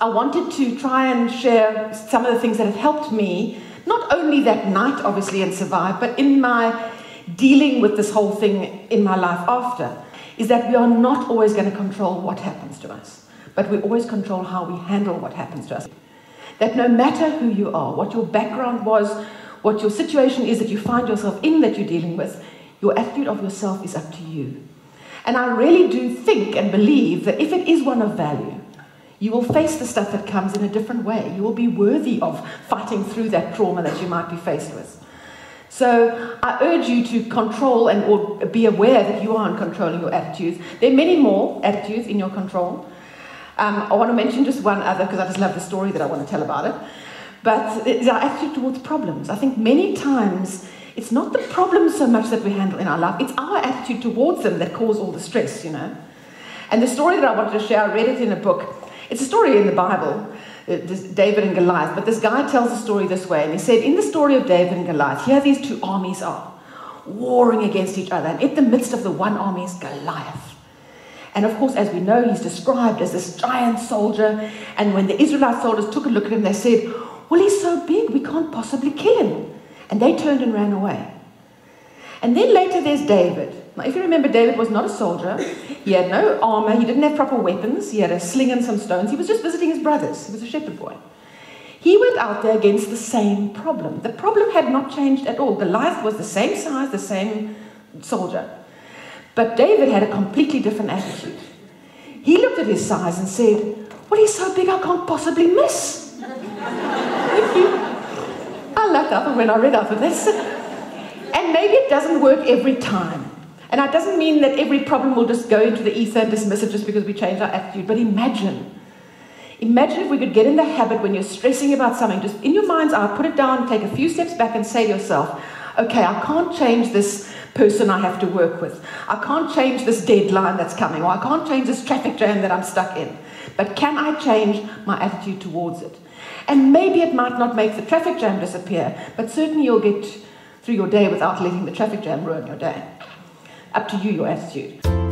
I wanted to try and share some of the things that have helped me, not only that night, obviously, and survive, but in my dealing with this whole thing in my life after, is that we are not always going to control what happens to us, but we always control how we handle what happens to us. That no matter who you are, what your background was, what your situation is that you find yourself in that you're dealing with, your attitude of yourself is up to you. And I really do think and believe that if it is one of value, you will face the stuff that comes in a different way. You will be worthy of fighting through that trauma that you might be faced with. So I urge you to control and or be aware that you are in controlling your attitudes. There are many more attitudes in your control. I want to mention just one other because I just love the story that I want to tell about it. But it's our attitude towards problems. I think many times it's not the problems so much that we handle in our life, it's our attitude towards them that cause all the stress, you know. And the story that I wanted to share, I read it in a book. It's a story in the Bible, David and Goliath, but this guy tells the story this way, and he said, in the story of David and Goliath, here these two armies are, warring against each other, and in the midst of the one army is Goliath. And of course, as we know, he's described as this giant soldier, and when the Israelite soldiers took a look at him, they said, well, he's so big, we can't possibly kill him. And they turned and ran away. And then later there's David. Now, if you remember, David was not a soldier. He had no armor. He didn't have proper weapons. He had a sling and some stones. He was just visiting his brothers. He was a shepherd boy. He went out there against the same problem. The problem had not changed at all. Goliath was the same size, the same soldier. But David had a completely different attitude. He looked at his size and said, well, he's so big I can't possibly miss. I laughed out when I read out of this. And maybe it doesn't work every time. And that doesn't mean that every problem will just go into the ether and dismiss it just because we change our attitude. But imagine if we could get in the habit when you're stressing about something, just in your mind's eye, put it down, take a few steps back and say to yourself, okay, I can't change this person I have to work with. I can't change this deadline that's coming, or I can't change this traffic jam that I'm stuck in. But can I change my attitude towards it? And maybe it might not make the traffic jam disappear, but certainly you'll get through your day without letting the traffic jam ruin your day. Up to you, your attitude.